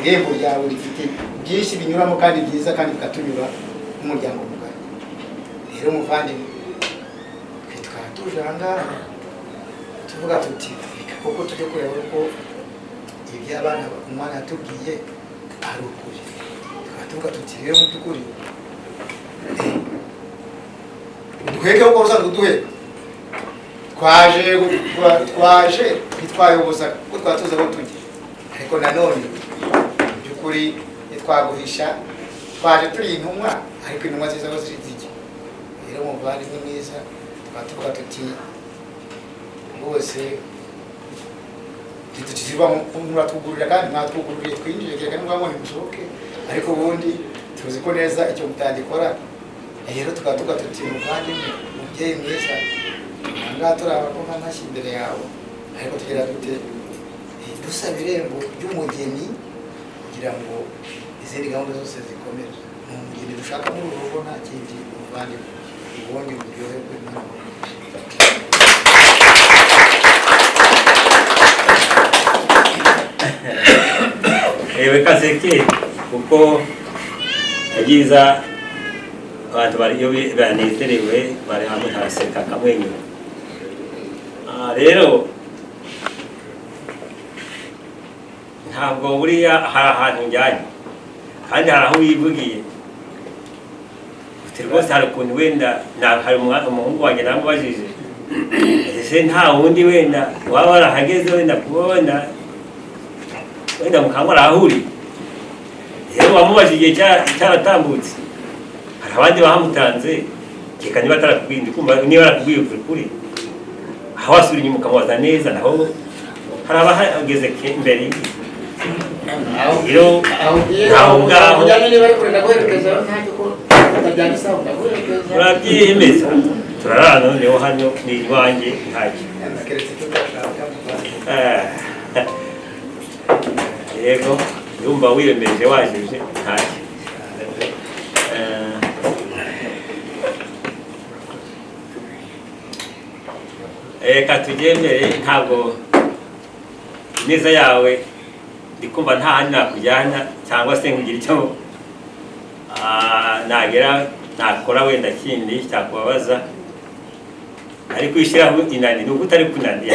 irembo ryawe rifite byinshi binyuramo kandi byiza kandi bikatunyura n'umuryango mugari. Rero muvandimwe twitwara tuje ahangaha tuvuga tuti kuko tujye kureba uko iby'abana umwana yatubwiye ari ukuri. Tuvuga tuti rero mu by'ukuri duheke uko usanzwe duheka twaje ntitwayoboza ko twatuza aho tujya, ariko nanone by'ukuri ntitwaguhisha twaje turi intumwa, ariko intumwa ziza aho zijya. Rero muvandimwe mwiza twatuvuga tuti rwose ntitukiziba muratwugururira kandi mwatwugururiye twinjiye reka n'ubwo ntimushoboke, ariko ubundi tuzi ko neza icyo mutagikora. Rero tuvuga tuti muvandimwe mubyeyi mwiza ahangaha turaba ko nk'amashyi imbere yawe, ariko tugira dute dusaba irembo ry'umugeni kugira ngo izindi gahunda zose zikomeze. Ni umugeni dushaka muri uru rugo nta kindi muvandimwe, ubundi buryohe bw'Imana. Ewe kaseke kuko yagiza abantu bari iyo banezerewe bari hamwe haraseka kamwenyura. Rero ntabwo buriya hari ahantu njyanye kandi hari aho wivugiye ufite rwose, hari ukuntu wenda hari umuhungu wanjye namubajije ese nta wundi wenda waba warahageze wenda kuba wenda mukaba warahuriye. Rero wamubajije igihe cyaratambutse, hari abandi bahamutanze reka niba atarakubwiye niba arakubwiye ukuri aho wasubira inyuma ukamubaza neza, naho hari abahageze mbere rero ntaho ngaho urabyiyemeza turarana noneho hano ni iwanjye ntacyo. Yego yumva wiyemeje wajije ntacyo. Reka tugendere, ntabwo ineza yawe ndikumva nta handi nakujyana cyangwa se nkugira icyo nakora wenda kindi cyakubabaza, ariko ishyiraho inani nuko utari kunaniye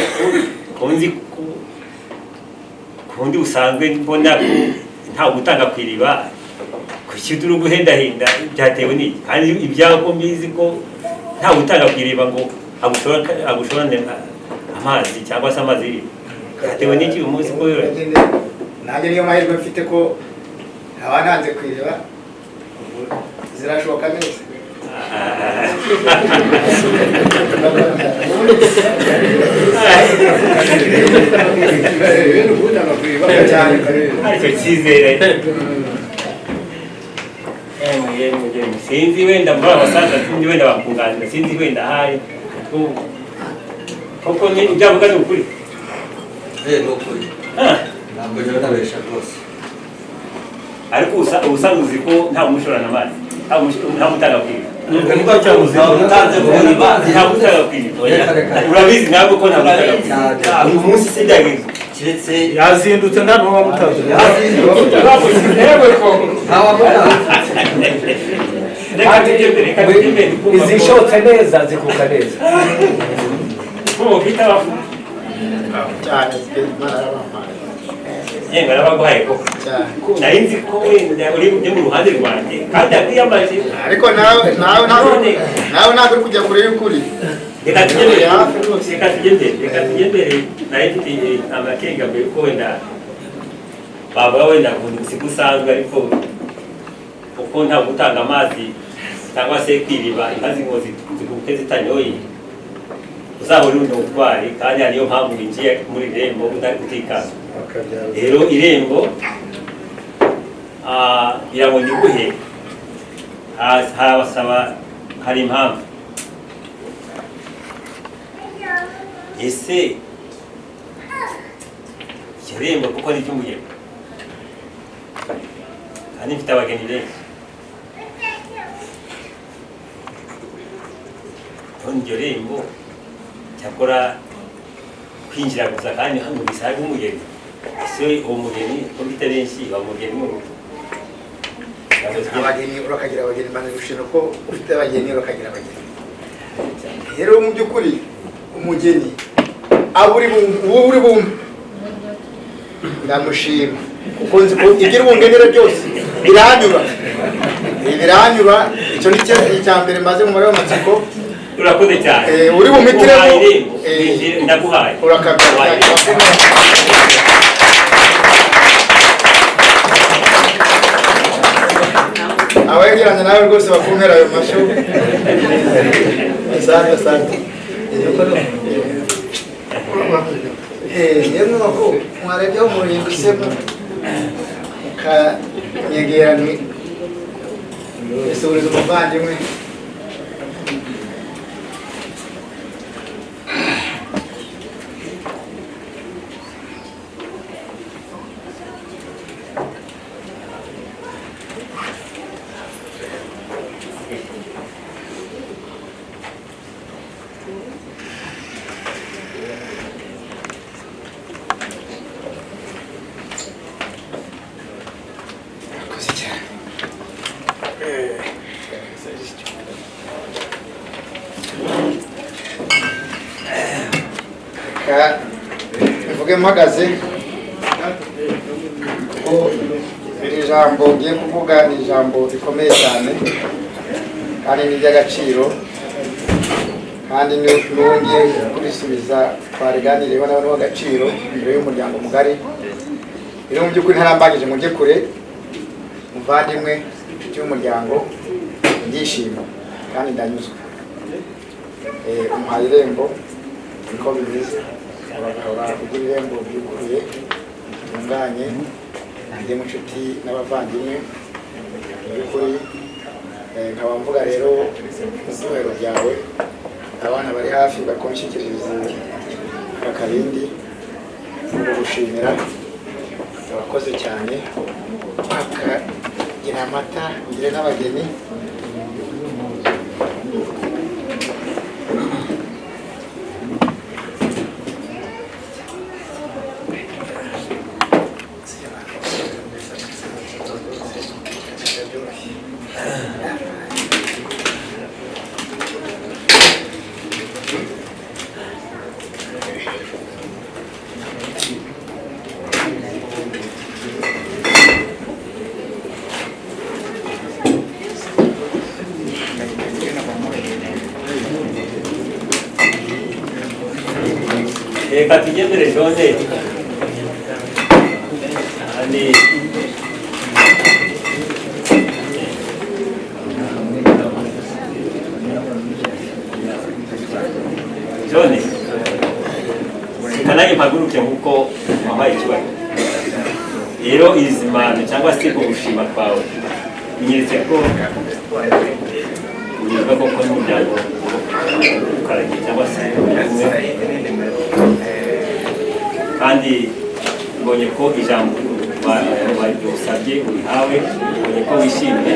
kundi usanzwe mbona nta gutanga ku iriba kuki turi guhendahenda byatewe n'iki, kandi ibyago mbizi ko nta gutanga ku iriba ngo agushorane amazi cyangwa se amazi iriba byatewe n'iki uyu munsi ko nanjye niyo mahirwe mfite ko abananze ku iriba zirashoboka neza. Aricyo cyizere sinzi wenda muri abasaza sinzi wenda bakunganira sinzi wenda ahari koko ibyavuga ni ukuri. Ni ukuri ntabwo njyewe ntabesha rwose, ariko ubusanzwe uzi ko nta umushorana amazi nta mutanga kwiga urabizi ntabwo ko nta mutanga kwiga uyu munsi se byagenze kiretse yazindutse nta n'uwo mutazi izishotse neza zikuka neza kuko ufite abafu cyane Imana y'abamana yenga nabaguhaye koko nari nzi ko wenda uri mu ruhande rwanjye kandi akwiyamaje, ariko nawe ntabwo uri kujya kure y'ukuri. reka tugendere nari mfite amakenga mbere ko wenda baba wenda si gusanzwe, ariko uko nta gutanga amazi cyangwa se kwiriba inka z'inkozi ziguke zitanyoye uzaba uri utwari, kandi niyo mpamvu winjiye muri irembo utari gutikana. Rero irembo ngo ndiguhe harabasaba hari impamvu. Ese iryo rembo kuko ni iry'umugeni kandi mfite abageni benshi, iryo rembo cyakora kwinjira gusa kandi hano bisa nk'umugeni ese umugeni ko bita benshi bamugeni abageni urakagira abageni bane gushira ko ufite abageni urakagira abageni rero mu byukuri umugeni aburi bumwe ndamushima kuko nzi ko igira ubungenere byose biranyura icyo ni cya mbere maze mu muriro w'amatsiko urakoze cyane uri bumitiremo ndaguhaye urakabya abayegeranye nawe rwose bakumera ayo mashyo asante yemwe bako mwarebye aho muhindusemo mukanyegerane isuhuriza umuvandimwe mvuge mpagaze ko iri jambo ngiye kuvuga ni ijambo rikomeye cyane kandi ni iry'agaciro kandi ngiye kurisubiza twariganiriyeho n'abantu b'agaciro imbere y'umuryango mugari rero mu by'ukuri ntarambagije ngo njye kure muvandimwe inshuti y'umuryango ndishima kandi ndanyuzwe umuhaye irembo niko bimeze uragahora kugira irembo ryuguruye ritunganye njye mu nshuti n'abavandimwe mu by'ukuri nkaba mvuga rero mu byubahiro byawe abana bari hafi bakunshyikiriza aka kabindi ngo gushimira abakoze cyane bakagira amata ngire n'abageni reka tugendere jone kandi jone kananye mpaguruke nk'uko wampaye ikibazo rero izi mpano cyangwa se ugushima kwawe binyeretse ko unyuzwa koko n'umuryango ukaragiye cyangwa se kandi mbonye ko ijambo bagusabye urihawe mbonye ko wishimye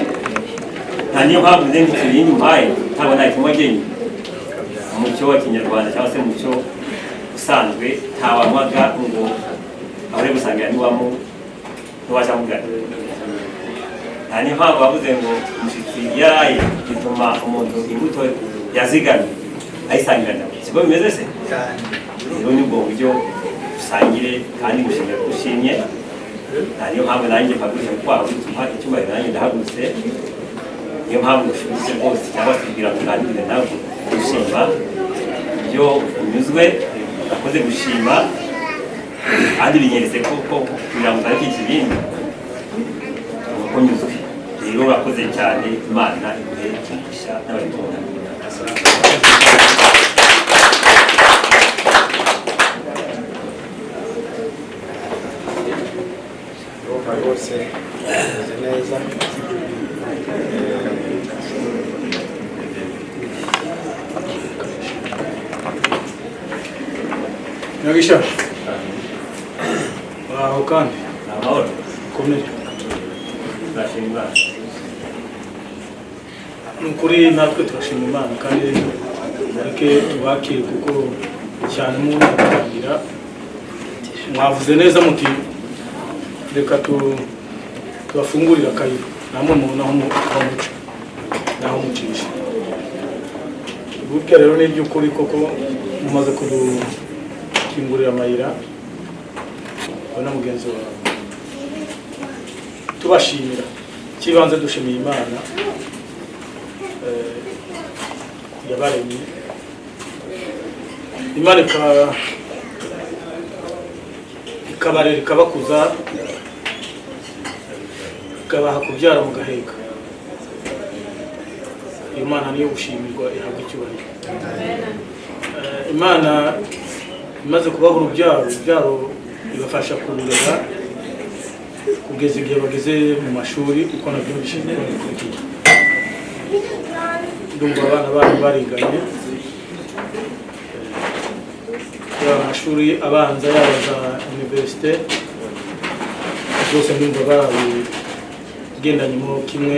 nta niyo mpamvu nzi ibindi umpaye ntabwo nta kimwe agenye umuco wa kinyarwanda cyangwa se umuco usanzwe ntawanywaga ngo ahore gusangira ntiwaje amugana nta niyo mpamvu bavuze ngo umushyitsi yaraye bituma umuntu imbuto yazigamye ayisangira nawe siko bimeze se rero ni ubwo buryo usangire kandi gushimira ko ushimye nta niyo mpamvu nanjye mpaguruke kwawe bituma icyubahiro nanjye ndahagurutse niyo mpamvu ushimishije rwose cyangwa se kugira ngo uganire nawe gushima ibyo unyuzwe urakoze gushima kandi binyeretse ko kugira ngo utareke ikibindi uko unyuzwe rero urakoze cyane imana iguhe umugisha n'ababikunda rwose bimeze neza Nagisha aho kandi amahoro komera turashima Imana nukuri natwe turashima Imana kandi mureke tubakire kuko cyane umuntu atangira mwavuze neza muti reka tubafungurira akayira namwe mubona aho muca naho mucisha. Burya rero ni iby'ukuri koko mumaze kudukingurira amayira we na mugenzi wawe. Tubashimira kibanze dushimiye Imana yabaremye. Imana ikabarera ikabakuza ikabaha kubyara mugaheka. Iyo Mana niyo gushimirwa ihabwa icyubahiro. Imana imaze kubaha urubyaro ibafasha kururera kugeza igihe bageze mu mashuri uko nabyo bishimye. Ndumva abana babo bariganye amashuri abanza yaba za universite zose ndumva babigendanyemo kimwe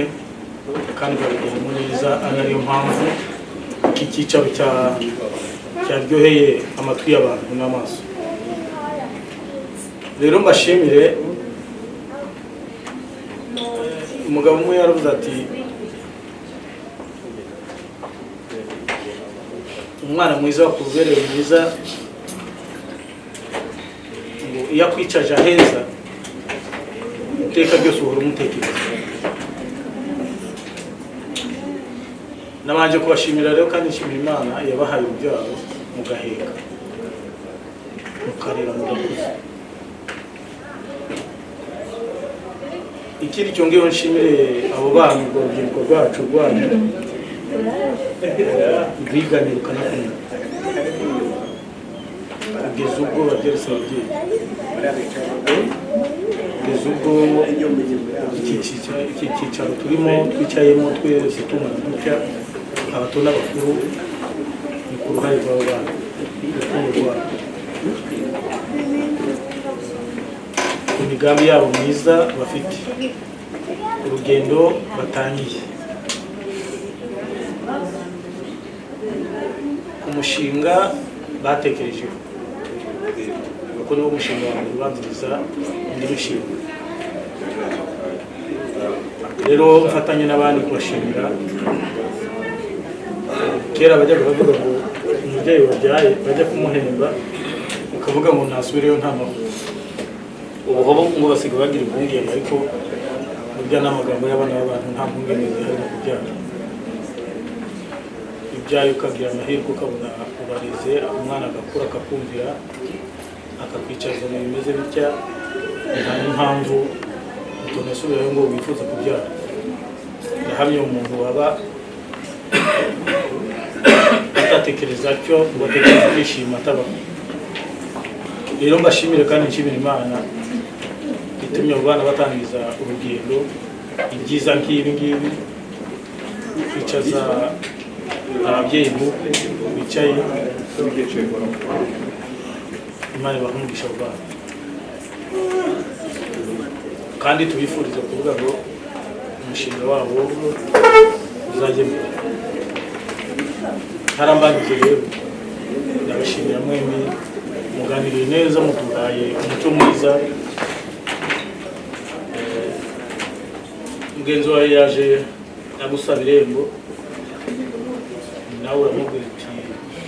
kandi babigendamo neza. Ariyo mpamvu iki cyicaro cyaryoheye amatwi y'abantu n'amaso. Rero mbashimire. Umugabo umwe yaravuze ati umwana mwiza wakubereye mwiza ngo iyo akwicaje aheza iteka byose uhora umutekereza. Nabanje kubashimira rero kandi nshimira Imana yabahaye urubyaro mugaheka mukarera mugakuza. Ikindi cyongeyeho nshimire abo bana ubwo rubyiruko rwacu rwanyu rwiganye rukanakunda kugeza ubwo bageretse ababyeyi, kugeza ubwo iki cyicaro turimo twicayemo twese tungana dutya abato n'abakuru ni ku ruhare rw'abo bana urukundo rwabo, imigambi yabo myiza bafite, urugendo batangiye, umushinga batekerejeho kuko niwo mushinga wa mbere ubanziriza indi mishinga. Rero mfatanye n'abandi kubashimira. Kera bajyaga bavuga ngo umubyeyi wabyaye bajya kumuhemba ukavuga ngo ntasubireyo nta mahoro. Ubu ngo basigaye bagira impungenge, ariko burya n'amagambo y'abana b'abantu nta mpungenge zihari no kubyara. Ibyaye ukagira amahirwe ukabona ubarize umwana agakura akakumvira akakwicaza mu bimeze bitya, nta n'impamvu utonasubirayo ngo wifuza kubyara. Ndahamya umuntu waba atatekereza cyo ngo atekereze kwishima atabaho. Rero mbashimire kandi nshimira Imana itumye abo bana batangiza urugendo ibyiza nk'ibi ngibi, kwicaza ababyeyi bicaye. Imana ibahumugisha abo bana kandi tubifuriza kuvuga ngo umushinga wabo uzajye mbere. Harambanyije rero ndabashimira mwembi, muganiriye neza, muduhaye umuco mwiza. Mugenzi wawe yaje agusaba irembo, nawe uramubwira uti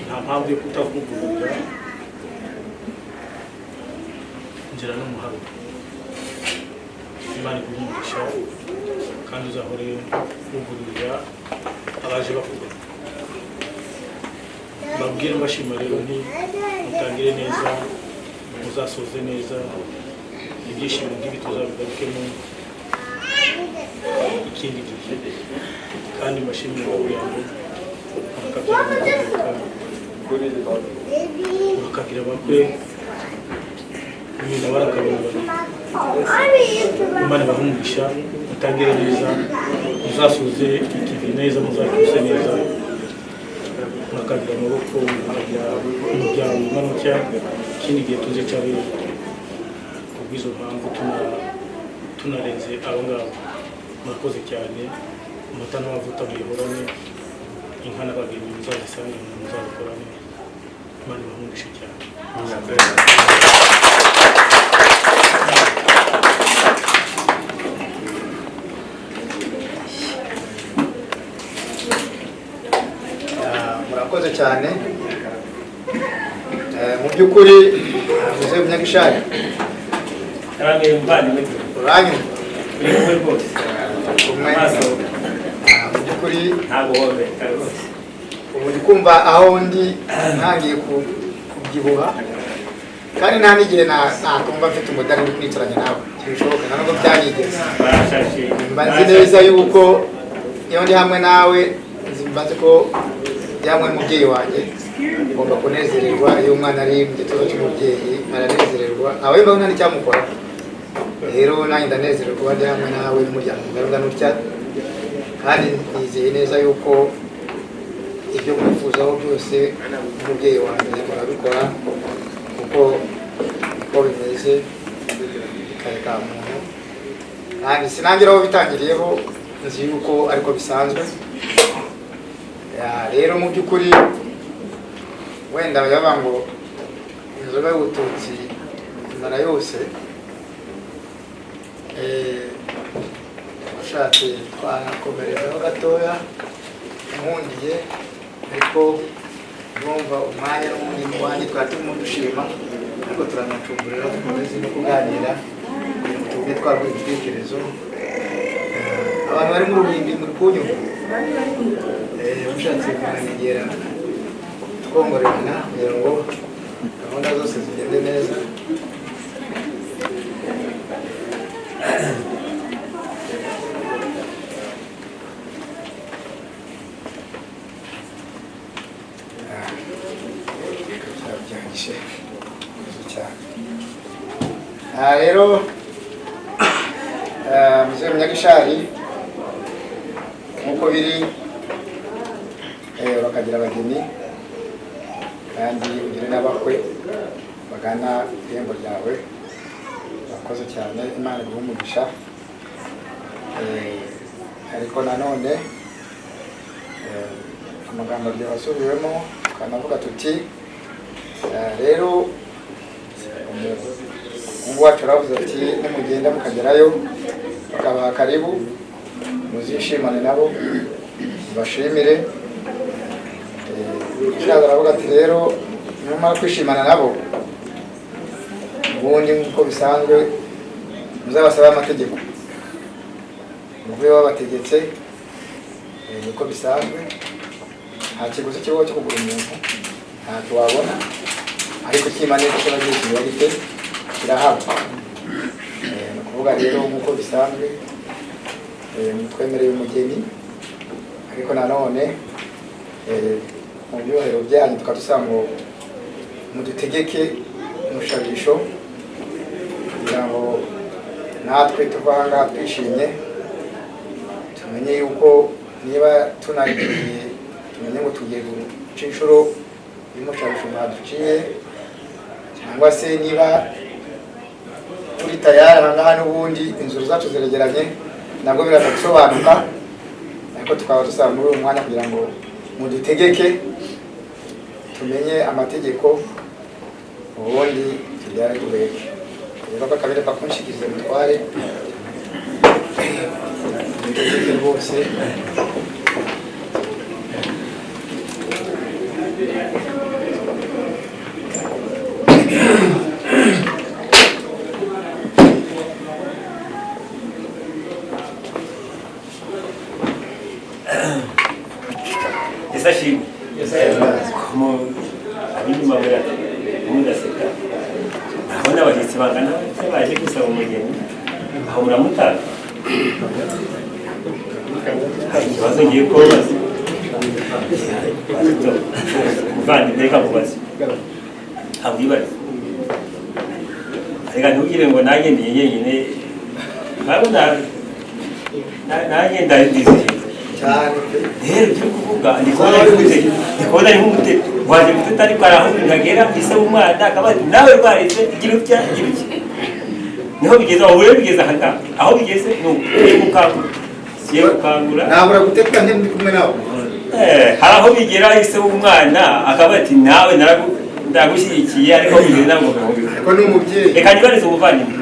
nta mpamvu yo kutakuvurira, ngira n'umuharo. Imana ikugisha kandi uzahore uvurira abaje bakugana. Babwire mbashima rero nti mutangire neza, muzasoze neza, ibyishimo nk'ibi tuzabigarukemo ikindi gihe. Kandi mbashimire kugira ngo urakagira bakwe ibintu barakabona babiri. Imana ibahumugisha, mutangire neza, muzasoze ikivi neza, muzacyuse neza, murakagira amaboko, murakagira umuryango ungana utya. Ikindi gihe tuzicare kubw'izo mpamvu tunarenze abo ngabo. Murakoze cyane, amata n'amavuta muyihorane, inka n'abageni muzazisange, muzabikorane. Imana ibahumugishe cyane. murakoze cyane. Mu by'ukuri muze Munyagishari Aramye mvandimwe uranyu umwe rwose umwe mu by'ukuri ntabwo wowe rwose ubu ndi kumva aho ndi ntangiye kubyibuha kandi nta n'igihe nakumva mfite umudari uri kwicaranya nawe ntibishoboka nta nubwo byanyigeze. barashashe Mba nzi neza yuko iyo ndi hamwe nawe mba nzi ko yamwe n'umubyeyi wanjye ngomba kunezererwa. iyo umwana ari mu gituza cy'umubyeyi aranezererwa aba yumva nta n'icyamukora. Rero nanjye ndanezererwa kuba ndi hamwe nawe n'umuryango ungana utya, kandi nizeye neza yuko ibyo mwifuzaho byose n'umubyeyi wanjye murabikora kuko uko bimeze bikare ka muntu, kandi sinangira aho bitangiriyeho nzi yuko ariko bisanzwe. Rero mu by'ukuri wenda bavuga ngo inzoga y'ubututsi imara yose, ushatse twanakomerezaho gatoya nkundiye, ariko numva umwanya n'ubundi wanjye twari turimo dushima, ariko turanacungurira dukomeze no kuganira kugira ngo tubone twagura ibitekerezo. Abantu bari mu ruhimbi muri kunyumva, mushatse kunanegera twongorerana kugira ngo gahunda zose zigende neza. Rero Muzehe Munyagishari nk'uko biri bakagira abageni kandi ugire n'abakwe bagana irembo ryawe. Bakoze cyane, Imana iguhe umugisha. Ariko nanone amagambo byabasubiwemo tukanavuga tuti rero umuhungu wacu aravuze ati nimugenda mukagerayo bakabaha karibu muzishimane nabo bashimire. Kiraza aravuga ati rero numara kwishimana nabo ubundi nk'uko bisanzwe muzabasaba amategeko muvuye babategetse, niko bisanzwe. Nta kiguzi kibaho cyo kugura umuntu, ntacyo wabona, ariko kimanitse cyo bagiye kiba gite kirahabwa. Ni ukuvuga rero nk'uko bisanzwe mutwemereye umugeni, ariko nanone mu byohero byanyu tukadusanga ngo mudutegeke umushabisho kugira ngo natwe tuva aha ngaha twishimye, tumenye yuko niba tunagiye tumenye ngo tugiye guca inshuro y'umushabisho mwaduciye, cyangwa se niba turi tayari aha ngaha n'ubundi inzuru zacu ziregeranye nabwo biraza gusobanuka, ariko tukaba dusaba muri uyu mwanya kugira ngo mudutegeke tumenye amategeko ubundi tujyane tubeke. Rero bakabere bakunshikirize mutware mutegeke rwose. Isashi mu ab'inyuma mudaseka abona abashyitsi bangana baje gusaba umugeni aho muramutaka. Ikibazo ngiye kubaza muvandimwe reka mubaze ntabwo wibaze, reka ntugire ngo nanjye ndiye nyenyine, nanjye ndarizihiwe cyane. Rero cyo kuvuga ndikubona ari nk'umute waje guteta, ariko araho ntagera ise umwana akabati nawe rwarize igira utya igira iki, niho bigeze aho rero bigeze aha ngaha aho bigeze ni gukangura siye gukangura nabura guteka ndi kumwe nawe. hari aho bigera ise umwana akabati nawe ndagushyigikiye ariko ibintu ntabwo bihubika ariko n'umubyeyi reka ntibaretse ubuvandimwe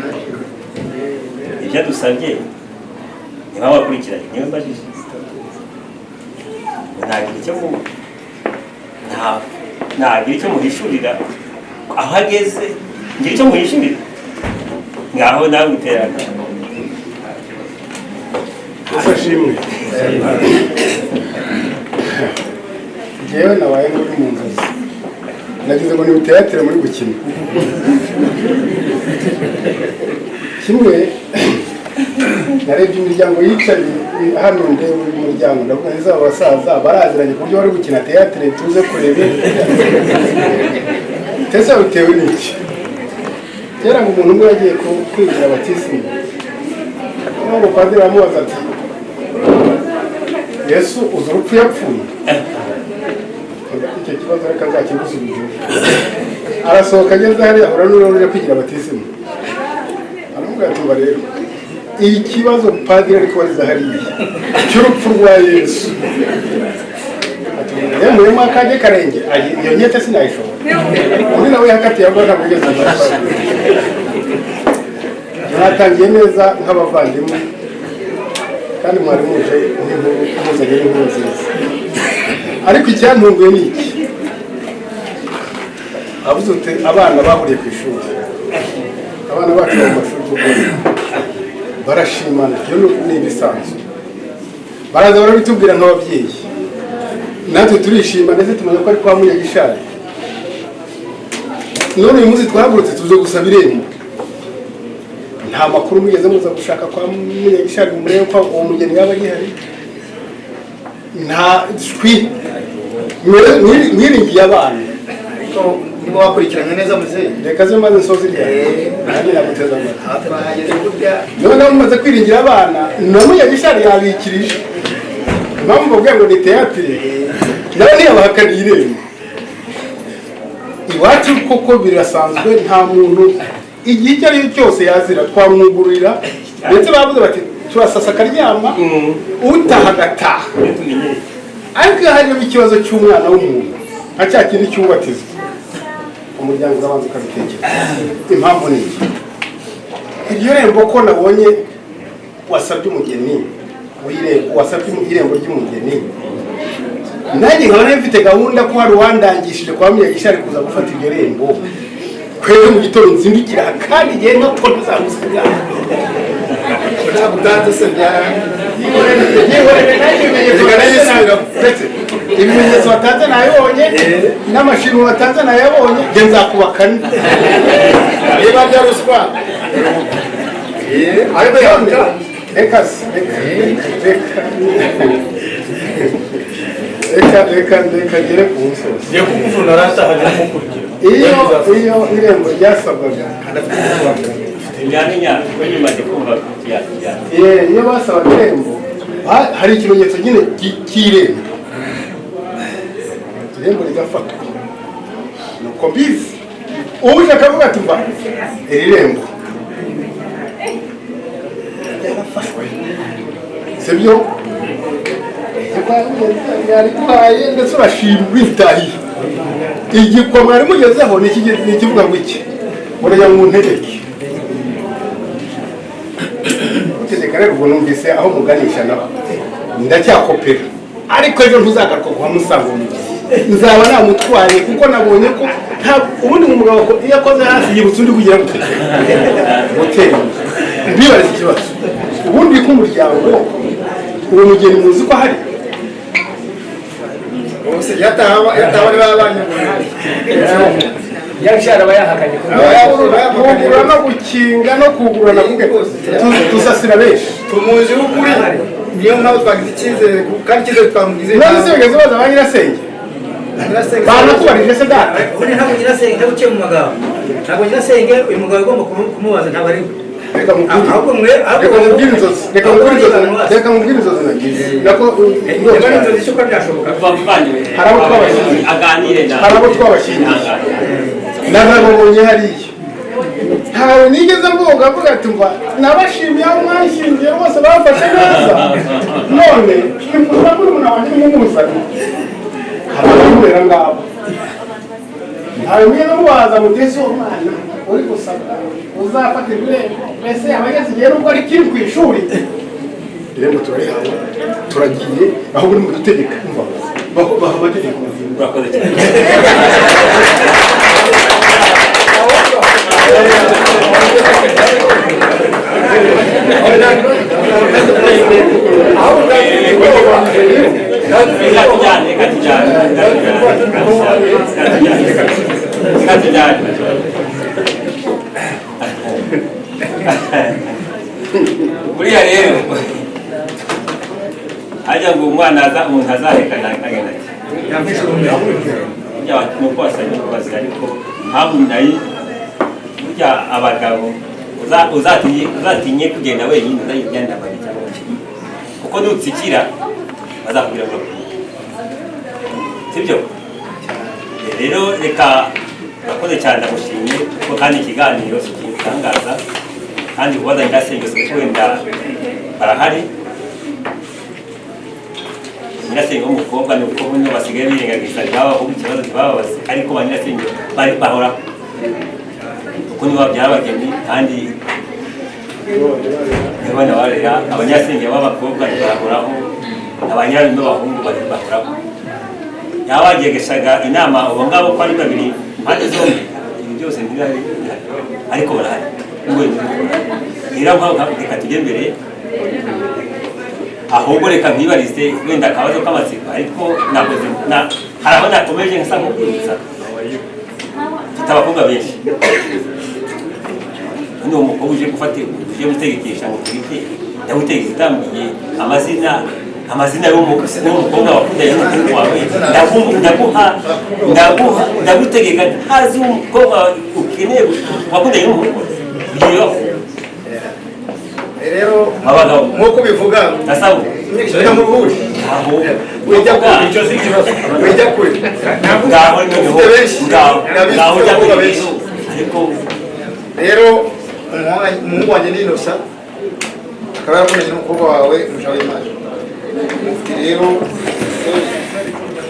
ibyo dusabye niba wakurikiranye niba mbajije ntagira icyo ntagira icyo muhishurira aho ageze ngira icyo muhishurira ngaho nawe guterana ufashimwe njyewe nabaye muri mu nzozi nagize ngo ni teatire muri gukina kimwe narebye imiryango yicaye hano ndeba uyu muryango ndavuga neza abasaza baraziranye ku buryo bari gukina teatire tuze kurebe tese bitewe n'iki kera ngo umuntu umwe yagiye kwinjira abatisimu nubwo padiri aramubaza ati Yesu uzi urupfu yapfuye icyo kibazo reka nzakigusubiza arasohoka ageze hariya ahura n'ururire kwigira abatisimu aramubwira ati mba rero iyi kibazo padiri ari kubariza hariya cy'urupfu rwa Yesu yemuyemo akajye karenge iyo nyete sinayishobora undi nawe yakatiye ngo ntabwo ugeze mu maraso mwatangiye neza nk'abavandimwe kandi mwari muje muzanye n'inkuru nziza ariko icyantunguye ni iki avuze uti abana bahuriye ku ishuri abana bacu mu mashuri kuko barashimana ibyo ni ibisanzwe baraza barabitubwira nk'ababyeyi natwe turishima ndetse tumenya ko ari kwa Munyagishari none uyu munsi twahagurutse tuze gusaba irembo nta makuru mugeze muza gushaka kwa Munyagishari murebe ko uwo mugeni yaba agihari nta shwi mwiringiye abana niba wakurikiranye neza muzehe reka ze maze nsozi ryawe nanjye naguteza amatwi twahageze kurya noneho mumaze kwiringira abana na Munyagishari yabikirije impamvu bavuga ngo ni teatire nawe ntiyabahakaniye irembo iwacu koko birasanzwe nta muntu igihe icyo ari cyo cyose yazira twamwugururira ndetse bavuze bati turasasa akaryama utaha agataha ariko iyo harimo ikibazo cy'umwana w'umuntu nka cya kindi cy'ubatizwa umuryango urabanza ukabitekereza impamvu ni iki iryo rembo ko nabonye wasabye umugeni wasabye irembo ry'umugeni nanjye nkaba nari mfite gahunda ko hari uwandangishije kwa Munyagishari kuza gufata iryo rembo kwere mu gitondo nzindukira kandi igihe no ko nzagusiga utanze se bya ibimenyetso watanze nayibonye n'amashimwe watanze nayabonye nge nzakubakana niba bya ruswa ariko reka ngere ku musozi ngiye kukuvuna rasta hajya mukurikira iyo irembo ryasabwaga njyana ko nyuma de kumva iyo basabaga irembo hari ikimenyetso nyine cy'irembo irembo rigafatwa nuko mbizi uje akavuga ati mva iri rembo sibyo yari duhaye ndetse urashima witahiye igikwa mwari mugezeho ni ikivuga ngo iki murajya mu ntegeke utegeka rero ubwo numvise aho muganisha naho ndacyakopera ariko ejo ntuzagaruka kuba musanga nzaba namutwaye kuko nabonye ko ubundi mu mugabo iyo akoze hasi yibutsa undi kugira ngo gutera mbibariza ikibazo ubundi nk'umuryango uwo mugeni muzi ko hari yataha ni babanye Munyagishari aba yahakanye kugura no gukinga no kugurana kuge tusasira benshi tumuzi w'ukuri niyo mpamvu twagize icyizere kandi icyizere twamugize none se bigeze baza ba nyirasenge banakubarije se data ubundi ntabwo nyirasenge ntabwo uciye mu magambo ntabwo nyirasenge uyu mugabo agomba kumubaza ntabwo ari we reka mubwire inzozi nagize nako inzozi icyo uko byashoboka hari abo twabashyingiye narabonye hariya ntawe nigeze mvuga ati mva nabashimiye aho mwashyingiye bose bafashe neza none imfura muri umuntu wanjye n'umuzanye hari abamurera ngabo hanyuma n'uwaza mutesi w'umwana uri gusabwa uzafata ibirego mbese abageze igihe nubwo ari kiri ku ishuri irembo turarihawe turagiye aho buri mu dutegeka baha amategeko urakoze cyane buriya rero hajya ngo umwana umuntu azahekana agenda ati nuko wasanye kubaza ariko mpamvu nayo burya abagabo uzatinye kugenda wenyine uzayigenda bari cyangwa kuko nutsikira bazakubwira ngo sibyo rero reka urakoze cyane ndamushimye kuko kandi ikiganiro kitangaza kandi kubaza nyirasenge kuko wenda barahari nyirasenge w'umukobwa ni uko bamwe basigaye birengagiza ibyabahungu ikibazo kibababaza ariko ba nyirasenge bari bahoraho kuko nibo babyara abageni kandi nibo bana barera abanyasenge b'abakobwa barahoraho abanyarwanda b'abahungu bahoraho yaba bagegeshaga inama abo ngabo ko ari babiri impande zombi ibi byose ntibihari ariko barahari rero reka tujye mbere ahubwo reka ntibarize wenda akabazo k'amatsiko ariko hari aho nakomeje nsa nko kwibutsa mfite abakobwa benshi uwo mukobwa uje gutegekesha ngo turike ndagutegeka utambwiye amazina y'umukobwa wakundanye n'umuhungu wawe ndagutegeka ntazi umukobwa ukeneye wakundanye n'umuhungu bibaho rero nk'uko bivuga nasabo reka muruhure wijya kure ngaho noneho ngaho ujya kure ariko rero umuhungu wanjye ni Innocent akaba yarakundanye n'umukobwa wawe Mujawimana mufite rero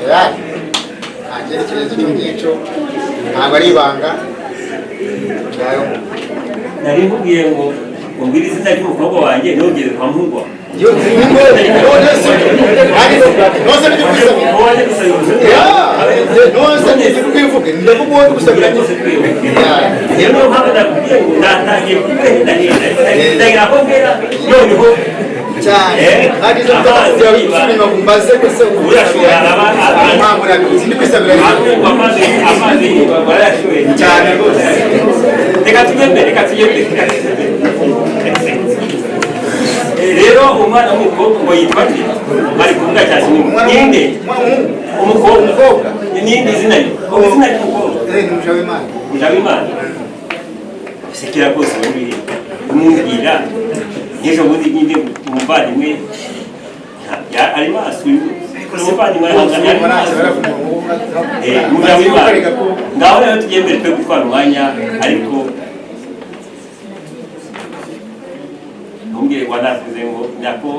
nta cyerekezo cy'icyo ntabwo ari ibanga nari nkubwiye ngo umbwire izina ry'umukobwa wanjye ntugeze kwa muhungu wawe rero umwana w'umukobwa ngo yitwa ari kuvuga cyane ninde umukobwa ninde izina ry'umukobwa Mujawimana sikira rwose umubwira n'ejo bundi nyine umuvandimwe ari maso umuvandimwe Mujawimana ngaho rero tugiye mbere twe gutwara umwanya ariko ntumbwire wanavuze ngo nyako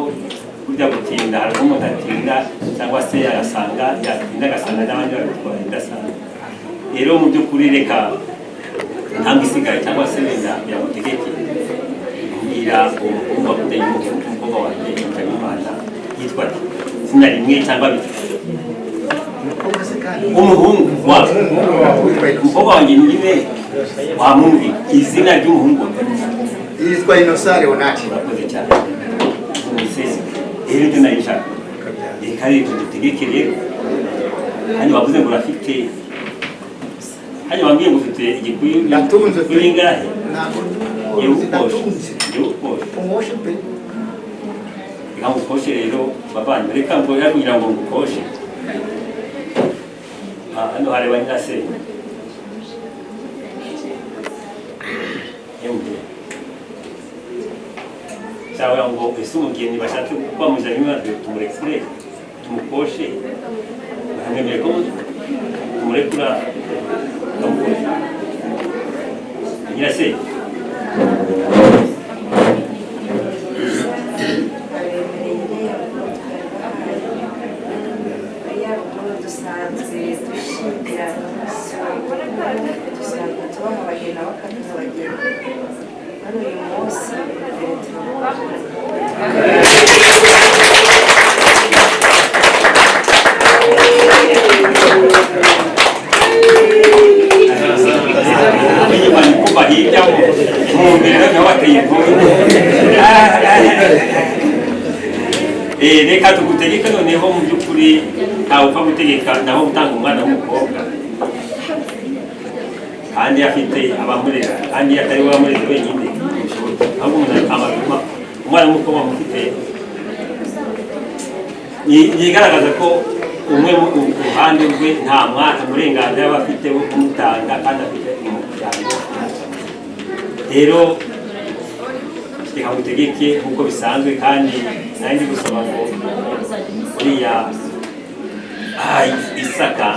kurya gutinda hari umuntu atinda cyangwa se yagasanga yatinda agasanga n'abandi babitwara idasanga rero mu by'ukuri reka ntabwo isigaye cyangwa se wenda yamutegeke mbwira umukobwa wakundanye n'umukobwa wanjye Mujawimana yitwa izina rimwe cyangwa bibiri umuhungu wawe umukobwa wanjye niwe wamwumvira izina ry'umuhungu yitwa Innocent Leonard. urakoze cyane rero ibyo nari nshaka reka rero dutegeke rero hano bavuze ngo urafite hano bambwiye ngo ufite igikuyu kuri ingahe umoshe pe reka ngukoshe rero bavanye reka mvuga kugira ngo ngukoshe hano hareba nyirasenge cyangwa ngo ese umugeni bashatse kuba Mujawimana tumurekure tumukoshe baramwemerera ko tumurekura tukamukosha nyirasenge dusanzwe dushimira reka tugutegeke noneho mu by'ukuri ntawe upfa gutegeka naho gutanga umwana w'umukobwa kandi afite abamurera kandi atari we wamureze wenyine ahubwo umuntu umwana w'umukobwa amufite yigaragaza ko umwe mu ruhande rwe nta uburenganzira aba afite bwo kumutanga kandi afite umuryango. Rero reka ngutegeke nk'uko bisanzwe kandi nari ndi gusaba ngo uriya Isaka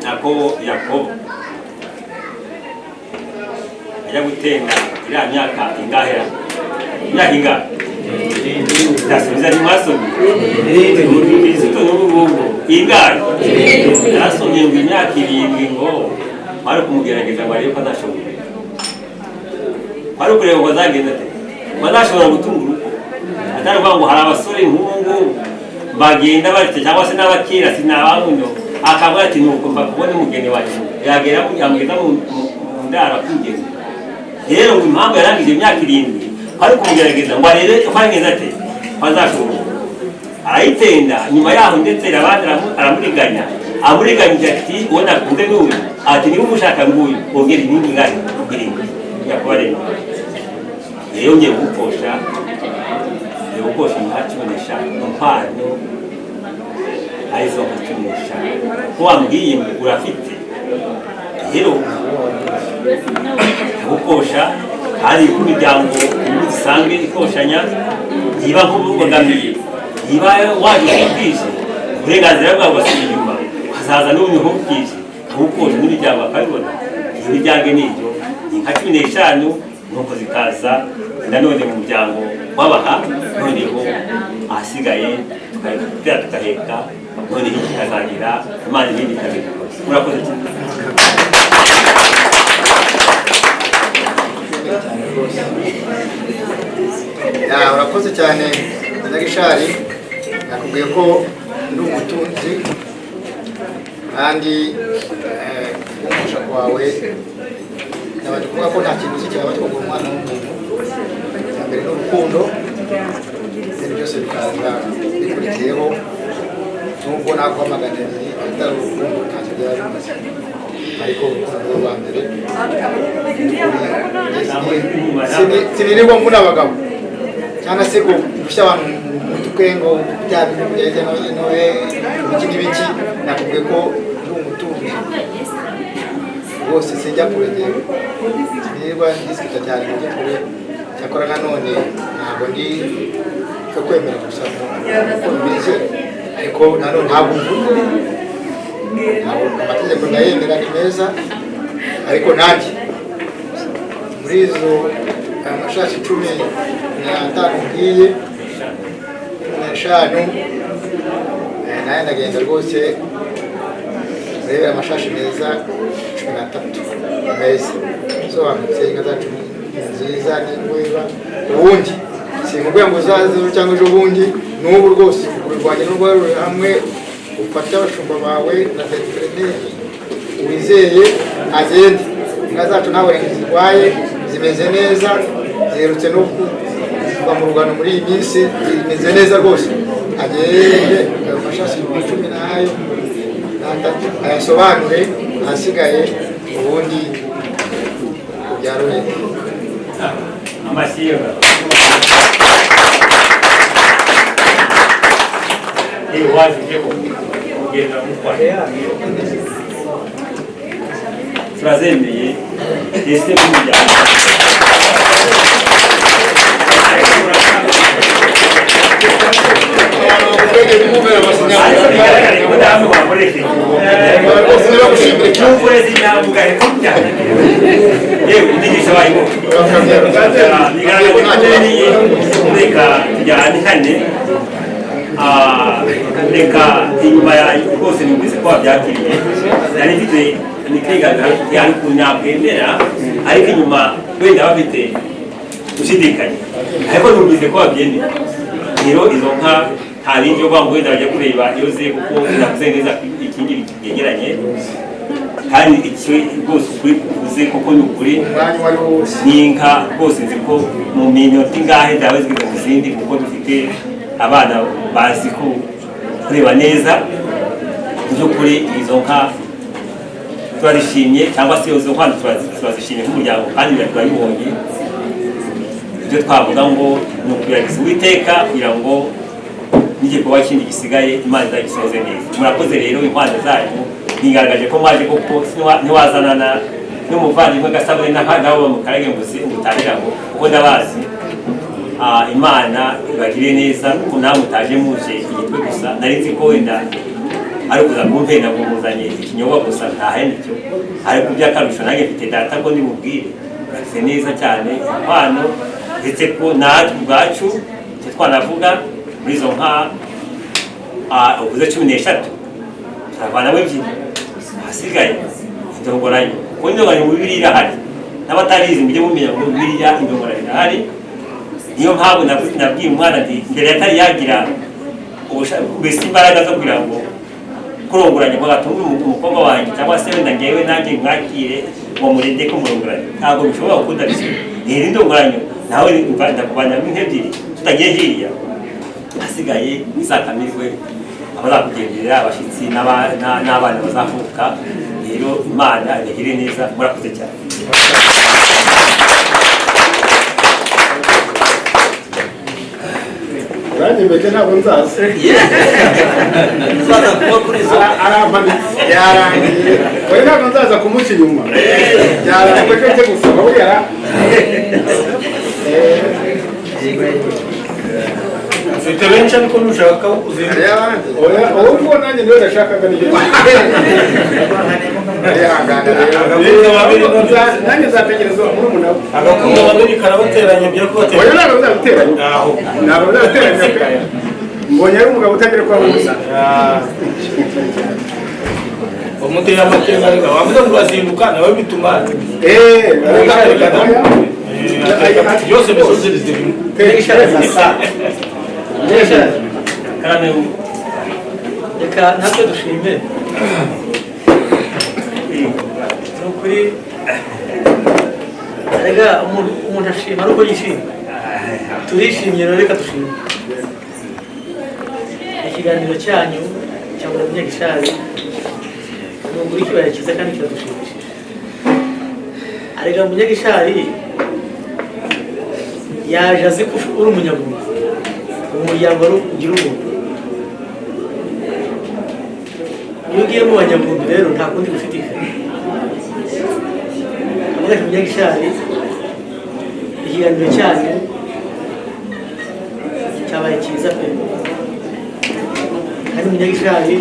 nako Yakobo ajya gutenda iriya myaka ingahera imyaka ingahe ndasubiza ntimwasomye Kristo n'ubu ingahe yarasomye ngo imyaka 7 ngo bari kumugerageza ngo arebe ko adashoboye bari kureba ngo azagenda ate bazashobora gutunga urugo atari kuvuga ngo hari abasore nk'ubu bagenda barite cyangwa se n'abakera sinabanguno akavuga ati nuko mbakubone umugeni wacu yagera yamugeza mu ndara kugeza rero ngo impamvu yarangije imyaka 7 bari kumugerageza ngo arebe ko agenda ate bazashobora arayitenda nyuma yaho ndetse abandi aramuriganya amuriganyije ati ubona kunde n'uyu ati niba umushaka nguyu wongera inkingi ngari irindwi yakubareba rero ngiye gukosha nkacunisha impano arizo nkacunisha ko wambwiye ngo urafite rero gukosha hari imiryango isanzwe ikoshanya niba nk'ubugamiye niba waje kubwije uburenganzira bwawe bwasubiye inyuma hazaza n'umuntu ubwije gukosha n'imiryango akabibona imiryango n'ibyo ni nka 15 nuko zikaza nanone mu muryango wabaha noneho ahasigaye tukaheka none kikazagira imana ibindi ikabikora. Murakoze cyane. Urakoze cyane Nyagishari, nakubwiye ko ndi umutunzi kandi umufasha kwawe nabanje kuvuga ko nta kintu cyaba twagura umwana w'umuntu mbere n'urukundo ibintu byose bikaza bikurikiyeho nubwo naguhamagarira atari urukundo ntacyo byaba bimaze ariko urukundo rwa mbere sinirirwa mbona abagabo cyangwa se ngo gushya abantu mutwe ngo bya bintu bigeze noye ibiki n'ibiki nakubwiye ko ndi umutunzi rwose sijya kuregera niba ndisikita cyane mu by'ukuri cyakora nanone ntabwo ndi cyo kwemera gusa uko bimeze ariko nanone ntabwo mvuga amategeko ndayemera ni meza ariko nanjye muri izo amashashi 15 ngiye 15 naye ndagenda rwose reba amashashi meza 13 meza sobanutse inka zacu nziza n'ingweba ubundi simubwiye ngo uzaze cyangwa ejo bundi n'ubu rwose kurwanya n'urwaro hamwe ufata abashumba bawe na veterineri wizeye agende inka zacu ntawe zirwaye zimeze neza zerutse no kuva mu rugano muri iyi minsi zimeze neza rwose agende amashasi 10 nayo ayasobanure ahasigaye ubundi byaruye amasiga turazemeye ese kumujyana reka inyuma rwose numvise ko wabyakiriye nari mfite nikwiga yari kunyakwemera ariko inyuma wenda bafite ushidikanya ariko numvise ko wabyemeye rero izo nka nta bindi yo kwanga wenda bajya kureba iyo ziri kuko navuze neza ikindi byegeranye kandi icyo rwose ukuri kuvuze kuko ni ukuri n'inka rwose nzi ko mu minota ingahe zawe zigeze mu zindi kuko dufite abana bazi ko kureba neza mu by'ukuri izo nka turarishimye cyangwa se izo nka turazishimye nk'umuryango kandi turabibonye ibyo twavuga ngo ni ukubiragiza Uwiteka kugira ngo n'igikorwa kindi gisigaye Imana izagisohoze neza murakoze rero inkwano zanyu ntigaragaje ko mwaje koko ntiwazanana n'umuvandimwe Gasabure n'abo bamukarage ngo utangira ngo kuko ndabazi Imana ibagire neza kuko nawe mutaje muje igitwe gusa nari nzi ko wenda ari kuza kumpenda ngo muzanye ikinyobwa gusa ntahe nicyo ariko by'akarusho nanjye mfite data ko ndimubwire uragize neza cyane inkwano ndetse ko natwe ubwacu icyo twanavuga muri izo nka uvuze 13 turavanamo ebyiri hasigaye indongoranyo kuko indongoranyo mu Bibiliya irahari n'abatarizi mujye mumenya ngo Bibiliya indongoranyo irahari niyo mpamvu nabwiye umwana nti mbere yatari yagira ubese imbaraga zo kugira ngo kurongoranya ngo gatunge umukobwa wanjye cyangwa se wenda ngewe nanjye mwakire ngo murinde ko murongoranya ntabwo bishobora gukunda bise rero indongoranyo nawe ndakubanyamo nk'ebyiri tutagiye hirya hasigaye izakamirwe abazakugenderera abashyitsi n'abana bazavuka rero Imana ibagire neza murakoze cyane uranyembeje ntabwo nzaza aramanitse yarangiye oya ntabwo nzaza kumuca inyuma yarangiye cyo gusaba buriya ufite benshi ariko nushaka uzira oya ubwo nanjye niwe nashakaga n'ibyo nanjye nzategereza murumuna we agakunda babiri karabateranya byo kubateranya oya ntabwo nzabateranya ntabwo nzabateranya mbonye ari umugabo utagira kwa musa umuteye amakenga ariko wavuze ngo bazinduka nawe bituma byose bisuzirize karame reka natwe dushime ni ukuri rega umuntu ashima ari uko yishimye turishimye rero reka dushime ikiganiro cyanyu cyangwa Munyagishari ni ukuri kibaye cyiza kandi kiradushimishije arega Munyagishari yaje azi ko uri umunyabuntu umuryango ugira ubuntu iyo ugiye mu banyabuntu rero nta kundi gushidikanya avuga ati Munyagishari ikiganiro cyanyu cyabaye cyiza pe kandi Munyagishari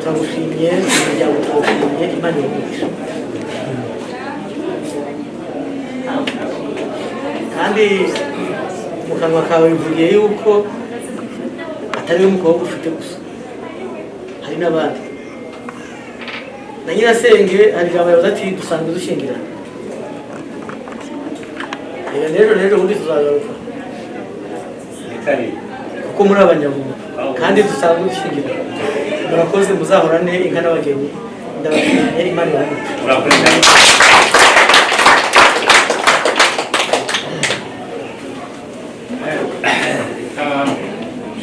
turagushimye umuryango turawushimye Imana imugisha kandi mu kanwa kawe bivugiye yuko atari we mukobwa ufite gusa hari n'abandi na nyirasenge hari ijambo yavuze ati dusanzwe dushyingirana rero ubundi tuzagaruka kuko muri abanyabuntu kandi dusanzwe dushyingirana murakoze muzahorane inka n'abageni ndabashimiye Imana ibahe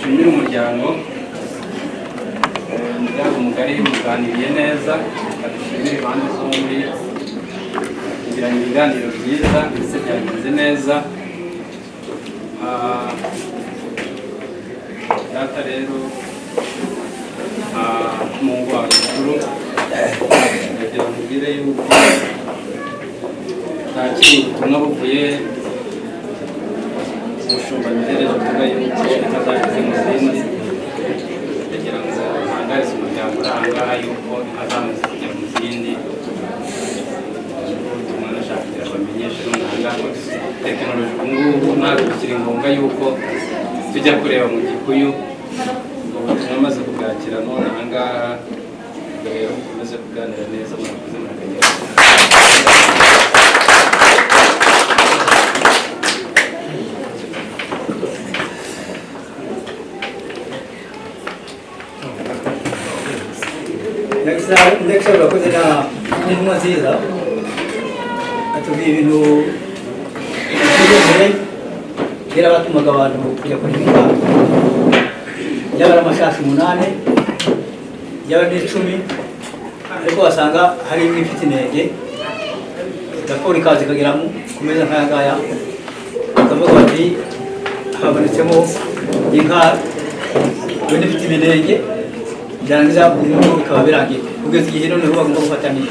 shimira umuryango mugari muganiriye neza dushimira impande zombi tugiranye ibiganiro byiza ndetse byagenze neza data rero mu ngwara mukuru ndagira mubwire yuko nakiriye ubutumwa buvuye umushumba mitereje uvuga yuko azageze mu zindi kugira ngo ntangarize umuryango urangaha yuko azamaze kujya mu zindi ubutumwa nashaka kugira bamenyeshe n'umwanga ko tekinoloji ubu ngubu ntabwo bikiri ngombwa yuko tujya kureba mu gikuyu ubutumwa amaze kubwakira none aha ngaha rero ukomeze kuganira neza murakoze murakagira ndetse urakoze n'intumwa nziza atubwiye ibintu by'ubuzima kera batumaga abantu kujya kuririmba yaba ari amashashi 8 yaba ari 10 ariko wasanga hari imwe ifite intege raporo ikaza ikagera ku meza nk'aya ngaya bakavuga bati habonetsemo inka wenda ifite iminenge byarangiza ibintu bikaba birangiye kugeza igihe noneho bagomba gufatanya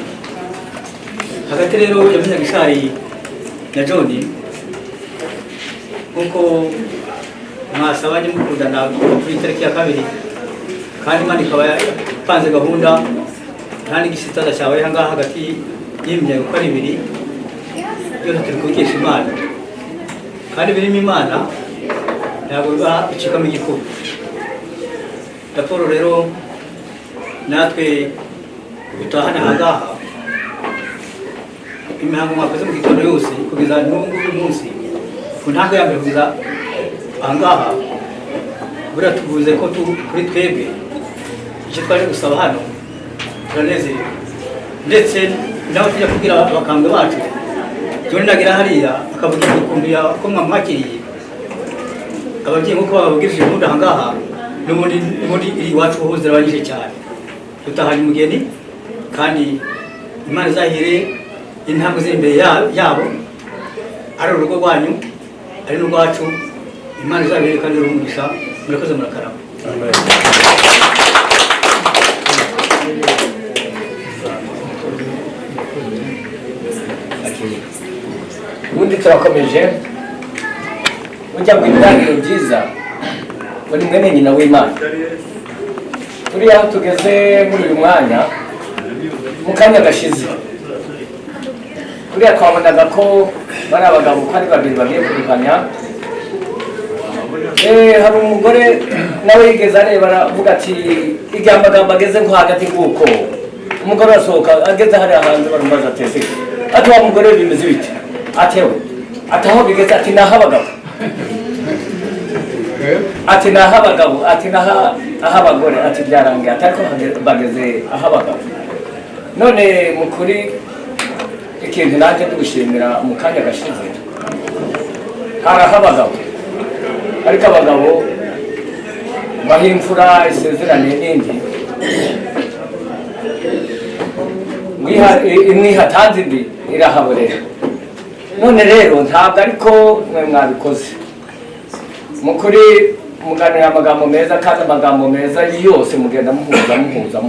hagati rero ya Munyagishari na John nkuko mwasabanye mukundana kuri tariki ya 2 kandi Imana ikaba yapanze gahunda nta n'igisitaza cyabaye hangaha hagati y'imyaka uko ari 2 byose turi kubikesha Imana kandi birimo Imana ntabwo biba bicikamo igikuba raporo rero natwe bitahana hangaha imihango mwakoze mu gitondo yose kugeza n'ubu munsi ku ntabwo ya mbere kugeza ahangaha buriya tuvuze ko kuri twebwe icyo twaje gusaba hano turanezerewe ndetse nawe tujya kubwira abakambwe bacu John nagira hariya akavuga ukuntu ko mwamwakiriye ababyeyi nk'uko bababwirije ubundi ahangaha n'ubundi iri iwacu ho zirabanyije cyane dutahanye umugeni kandi Imana izahire intambwe ziri imbere yabo ari urugo rwanyu ari n'urwacu Imana izabire kandi urumugisha murakoze murakarama ubundi turakomeje ujya mu itangiriro ryiza muri mwene nyina w'Imana turi aho tugeze muri uyu mwanya mu kanya gashize kuriya twabonaga ko bari abagabo ko ari 2 bagiye kurukanya hari umugore nawe yigeze areba aravuga ati igambagamba ageze nko hagati nguko umugore asohoka ageze hariya hanze barumaza atese ati wa mugore bimeze bite atewe ataho bigeze ati naho abagabo ati naho abagabo ati naho abagore ati byarangiye atariko bageze aho abagabo none mukuri ikintu nanjye dushimira mu kanya gashize hari aho abagabo ariko abagabo bahimfura isezerane n'indi imwihatanze indi irahaborera none rero ntabwo ariko mwe mwabikoze mukuri muganira amagambo meza kandi amagambo meza yose mugenda muhuza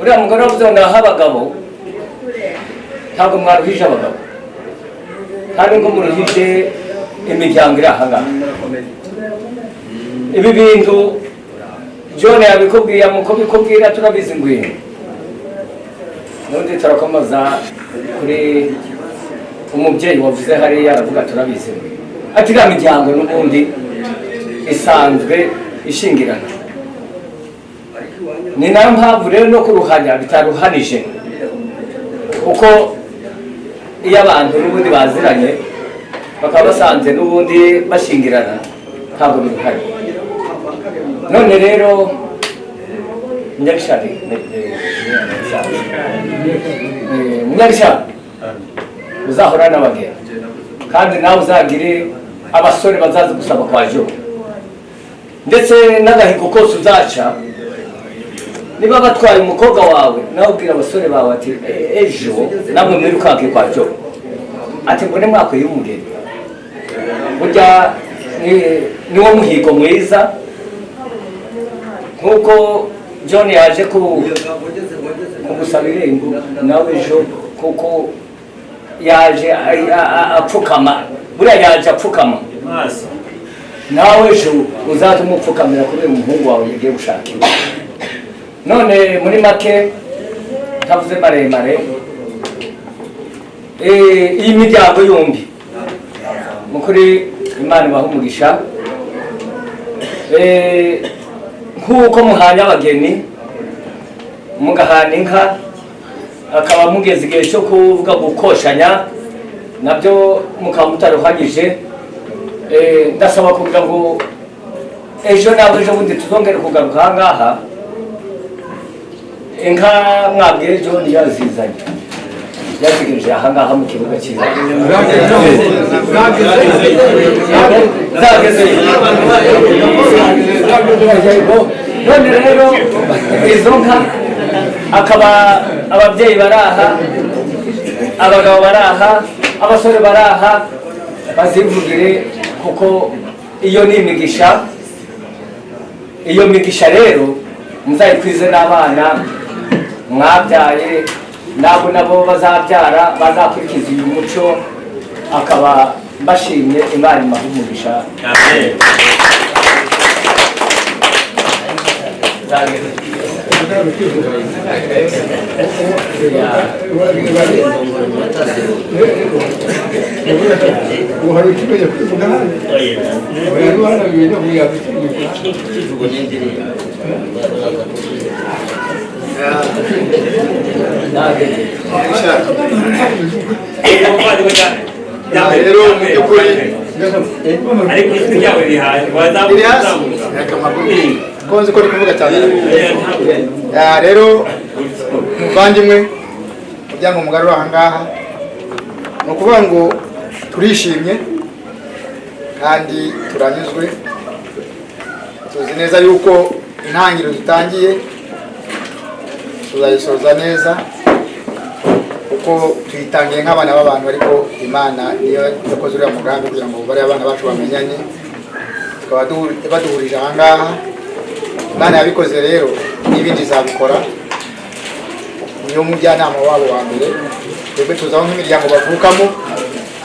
uriya mugore wavuze ngo naho abagabo ntabwo mwaruhije abagabo kandi ngo muruhije imiryango iri ahangaha ibi bintu John yabikubwiye muko bikubwira turabizi ngwino n'undi turakomoza kuri umubyeyi wavuze hariya aravuga turabizi ati iriya miryango n'ubundi isanzwe ishingirana ni nayo mpamvu rero no kuruhanya bitaruhanije kuko iyo abantu n'ubundi baziranye bakaba basanze n'ubundi bashingirana ntabwo biruhanye none rero Munyagishari uzahora n'abageni kandi nawe uzagire abasore bazaza gusaba kwa John ndetse n'agahigo kose uzaca niba batwaye umukobwa wawe nawe ubwira abasore bawe ati ejo namwe mwirukanke kwa John ati mbone mwakwiye umugeni burya niwo muhigo mwiza nkuko John yaje kugusaba irembo nawe ejo kuko yaje apfukama buriya yaje apfukama nawe ejo uzaza umupfukamira kubera umuhungu wawe yagiye gushakira none muri make ntavuze maremare iyi miryango yombi mukuri Imana ibaha umugisha nk'uko muhanye abageni mugahana inka akaba mugeze igihe cyo kuvuga gukoshanya nabyo mukaba mutaruhanyije ndasaba kugira ngo ejo ntabwo ejo bundi tuzongere kugaruka ahangaha inka mwabwiye ejo ntiyazizanye yazigirije ahangaha mu kibuga cyiza zageze none rero izo nka akaba ababyeyi baraha abagabo baraha abasore baraha bazivugire kuko iyo ni imigisha rero muzayikwize n'abana mwabyaye nabo bazabyara bazakurikiza uyu muco akaba mbashimye Imana imuha amen. rero mu by'ukuri ariko ijwi ryawe riri hasi wazamuka konzi ko kuvuga cyane rero muvandimwe umuryango mugari aha ngaha ni ukuvuga ngo turishimye kandi turanyuzwe tuzi neza yuko intangiriro dutangiye tuzayisoza neza kuko tuyitangiye nk'abana b'abantu ariko Imana niyo yakoze uriya mugambi kugira ngo bariya abana bacu bamenyane tukaba baduhurije aha ngaha. Imana yabikoze rero n'ibindi izabikora, niyo mujyanama wabo wa mbere, twebwe tuzaho nk'imiryango bavukamo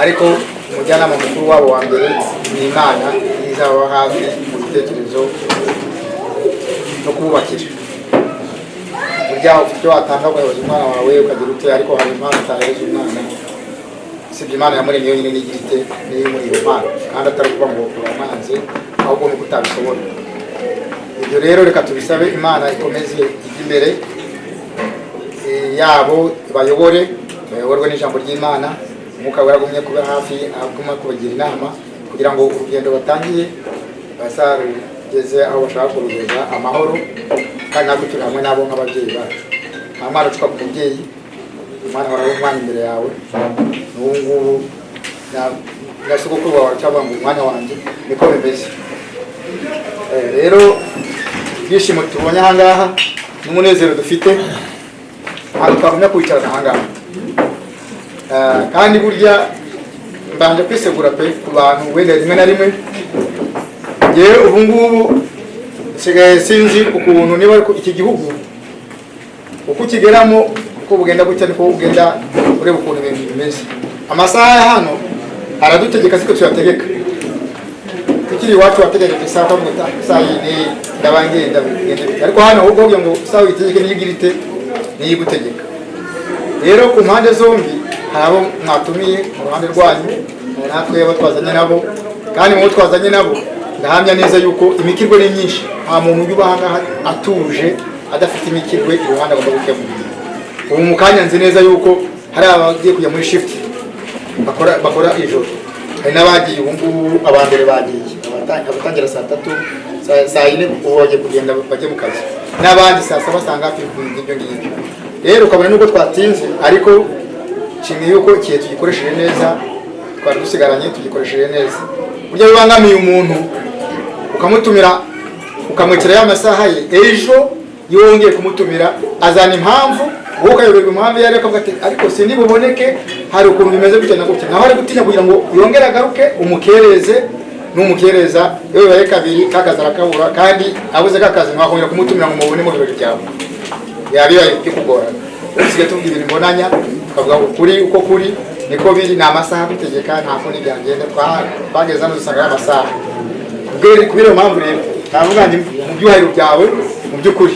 ariko umujyanama mukuru wabo wa mbere ni Imana izaba hafi mu bitekerezo no kububakira. Burya ufite icyo watanga ukayoboza umwana wawe ukagira ute, ariko hari impano utahereza umwana, sibyo Imana yamuremye yonyine n'igira ite niyo muri iyo mpano, kandi atari kuba ngo uramanze ahubwo nuko utabishobora. Ibyo rero reka tubisabe Imana ikomeze ijya imbere yabo, bayoborwe n'ijambo ry'Imana, umwuka waragumye kuba hafi aguma kubagira inama kugira ngo urugendo batangiye bazarugeze aho bashaka kurugeza amahoro, kandi natwe turi hamwe nabo nk'ababyeyi bacu. Nta mwana ucuka ku mubyeyi, umwana warawe umwana imbere yawe, n'ubu ngubu na sogokuru wawe cyangwa ngo umwana wanjye niko bimeze. Rero ibyishimo tubonye aha ngaha n'umunezero dufite ntabwo twagumya kwicarana aha ngaha, kandi burya mbanje kwisegura pe ku bantu wenda rimwe na rimwe. Ngewe ubu ngubu nsigaye sinzi ukuntu niba iki gihugu uko ukigeramo uko bugenda gutya niko ugenda ureba ukuntu ibintu bimeze. Amasaha ya hano aradutegeka siko tuyategeka. Tukiri iwacu wategereje isaha ukavuga saa yine ndabangenda, ariko hano ahubwo uvuga ngo isaha uyitegeke niyo igira ite niyo igutegeka. Rero ku mpande zombi hari abo mwatumiye mu ruhande rwanyu, natwe abo twazanye nabo, kandi mu bo twazanye nabo ndahamya neza yuko imikirwe ni myinshi. Nta muntu uba aha ngaha atuje adafite imikirwe iruhande agomba gukemura. Ubu mu kanya nzi neza yuko hari abagiye kujya muri shift bakora ijoro, hari n'abagiye ubu ngubu abambere bagiye abatangira saa 3 saa 4 ubu bagiye kugenda bajye mu kazi, n'abandi saa 7 basanga hafi y'ibyo ngibyo. Rero ukabona nubwo twatinze ariko nshimiye yuko igihe tugikoresheje neza, twari dusigaranye tugikoresheje neza. Burya bibangamiye umuntu ukamutumira ukamwekera ya masaha ye, ejo yongeye kumutumira azana impamvu wowe ukayoberwa impamvu yari akavuga ati ariko sindi buboneke, hari ukuntu bimeze gutya na gutya, naho ari gutinya kugira ngo yongere agaruke umukereze n'umukereza yewe baye kabiri kakaza arakabura, kandi abuze kakazi mwakongera kumutumira ngo mubone mu birori byawe yabibaye by'ukugorana. Usigaye tuvuga ibintu mbonanya tukavuga ukuri uko kuri niko biri, ni amasaha bitegeka, nta kundi byagenda. Twageze hano dusanga amasaha kubera impamvu rero navuga ndi mu byuhahiro byawe mu by'ukuri.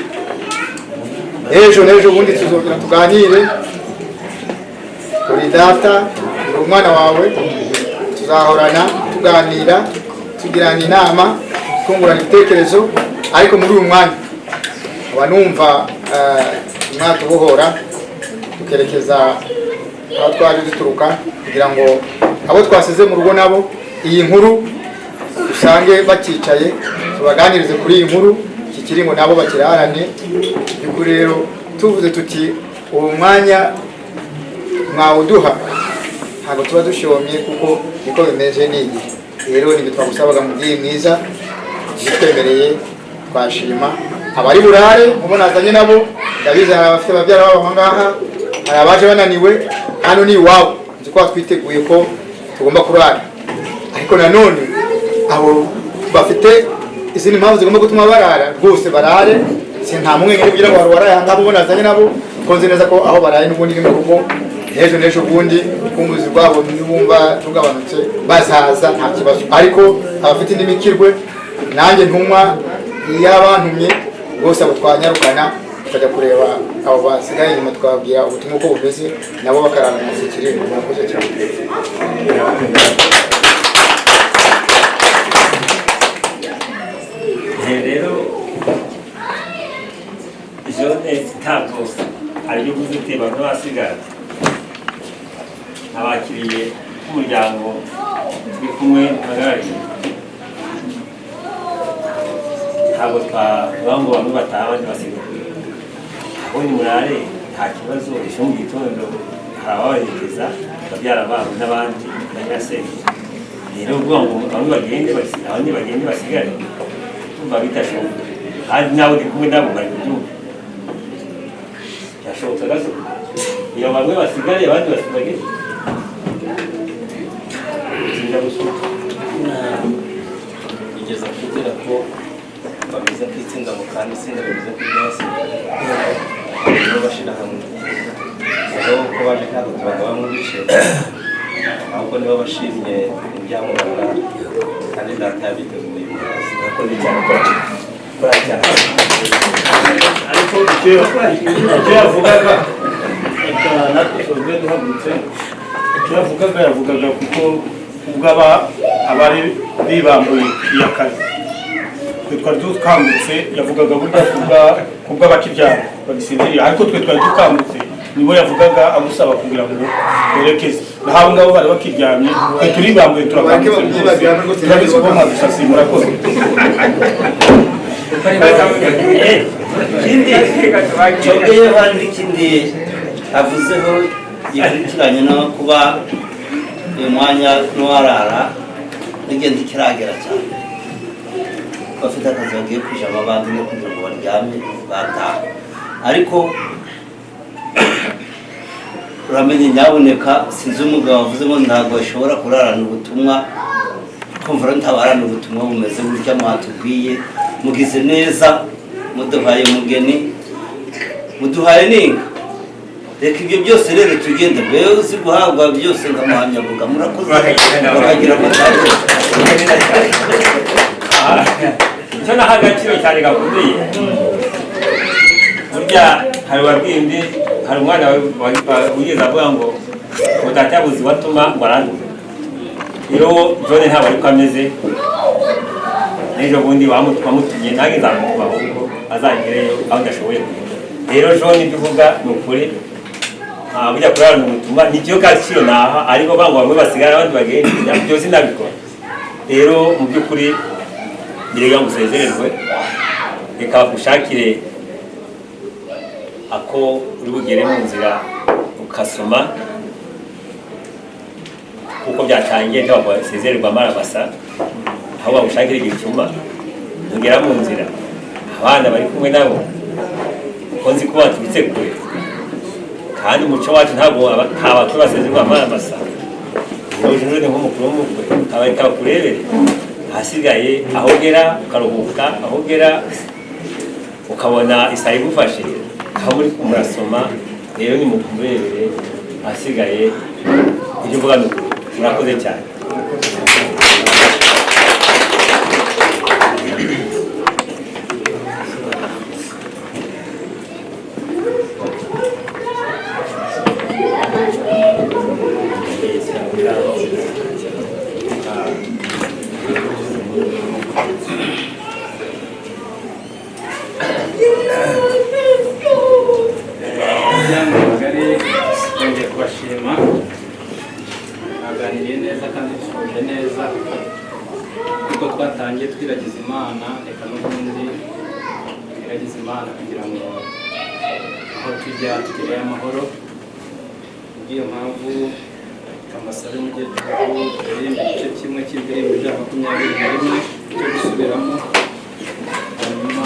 Ejo n'ejo bundi tuzongera tuganire, uri data uri umwana wawe, tuzahorana tuganira tugirana inama twungurana ibitekerezo, ariko muri uyu mwanya aba numva mwatubohora tukerekeza aho twari duturuka, kugira ngo abo twasize mu rugo nabo iyi nkuru usange bakicaye tubaganirize kuri iyi nkuru, iki kiringo nabo bakirarane. By'ukuri rero tuvuze tuti uwo mwanya mwawuduha ntabwo tuba dushomye kuko niko bimeze n'igihe. Rero nibyo twagusabaga mubyeyi mwiza, bitwemereye twashima. Abari burare mubo nazanye nabo ndabizi, hari abafite ababyara babo aha ngaha, hari abaje bananiwe, hano ni iwabo, nzi ko twiteguye ko tugomba kurara. Ariko nanone abo bafite izindi mpamvu zigomba gutuma barara rwose barare, si nta mumwe ngere kugira ngo barwaraye aha ngaha mubo nazanye nabo, ko nzi neza ko aho baraye n'ubundi ni mu rugo, n'ejo bundi ubukunguzi bwabo nibumva tugabanutse bazaza nta kibazo. Ariko abafite indi mikirwe nanjye ntumwa y'abantumye bose abo twanyarukana tukajya kureba abo basigaye inyuma, tukababwira ubutumwa uko bumeze, nabo bakarara mu sikiri. Murakoze cyane. rero jone ntabwo ari byo uvuze uti bamwe basigara abakiriye k'umuryango turi kumwe bagarariye, ntabwo twavuga ngo bamwe bataha abandi basigaye. aho ni murare nta kibazo, ejo mu gitondo hari ababaherekeza babyara babo n'abandi na nyirasenge. rero uvuga ngo bamwe bagende abandi bagende basigare tumva bitashoboka, kandi nabo ndi kumwe nabo bari kubyumva byashoboka gato iyo bamwe basigare abandi basigare kugeza kugira ko bameze kwitsinda mu kandi itsinda bameze kw'ibyasigaye nibo bashyira hamwe. rero uko baje kandi tubagaba mu bice, ahubwo nibo bashimye ibyamurana kandi data yabiteguye mu kazi. Murakoze cyane kora cyane. ariko icyo yavugaga natwe twebwe duhagurutse, icyo yavugaga kuko ubwo abari bibambuye iya kazi twe twari dukangutse, yavugaga burya kubw'abakiryama bagisinziriye, ariko twe twari dukangutse nibo yavugaga amusaba kugira ngo berekeze. naho abo ngabo bari bakiryamye, twe turibambuye turakangutse rwose, turabizi ko mwadusasi. Murakoze. cyongeye hari n'ikindi avuzeho gikurikiranye no kuba uyu mwanya n'uwarara n'igenda kiragera cyane, bafite akazi bagiye kwijama abandi no kugira ngo baryame bataha. ariko uramenye nyaboneka, sinzi umugabo wavuze ngo ntabwo ashobora kurarana ubutumwa, kumva ntabarana ubutumwa bumeze burya mwatubwiye. mugize neza, muduhaye umugeni, muduhaye n'inka. reka ibyo byose rero tugende, mbewe uzi guhabwa byose ngamuhamyavuga. murakoze bakagira amataje. icyo naha agaciro cyane gakomeye, burya hari wabwindi, hari umwana wigeze avuga ngo udatabuzi watuma ngo aranduze. rero jone ntabwo ariko ameze, n'ejo bundi wamutumye nange nzamutuma ahubwo azagereyo aho udashoboye kugenda. rero jone ibyo uvuga ni ukuri, burya kurarana umutuma nicyo gaciro naha, ariko bango bamwe basigara abandi bagenda, byose ndabikora. rero mu by'ukuri birega ngo usezererwe, reka bagushakire ako uri bugere mu nzira ukasoma, kuko byatangiye ntabwo basezererwa amaramasa, aho bagushakira igicuma ntugera mu nzira abana bari kumwe nabo, kuko nzi ko baturutse kure, kandi umuco wacu ntabwo ntabakwe basezererwa amaramasa. ejo ni nk'umukuru w'umukwe abareka bakurebere, ahasigaye aho ugera ukaruhuka, aho ugera ukabona isaha igufashe, aho muri murasoma. rero ni mukurebere, ahasigaye ibyo uvuga ni ukuri. murakoze cyane. kubashima, baganiriye neza kandi dusoje neza, kuko twatangiye twiragiza Imana, reka n'ubundi twiragiza Imana kugira ngo aho tujya tugereye amahoro. Kubw'iyo mpamvu amasabe mu gihe turirimba igice kimwe cy'indirimbo ijana 21 cyo gusubiramo, hanyuma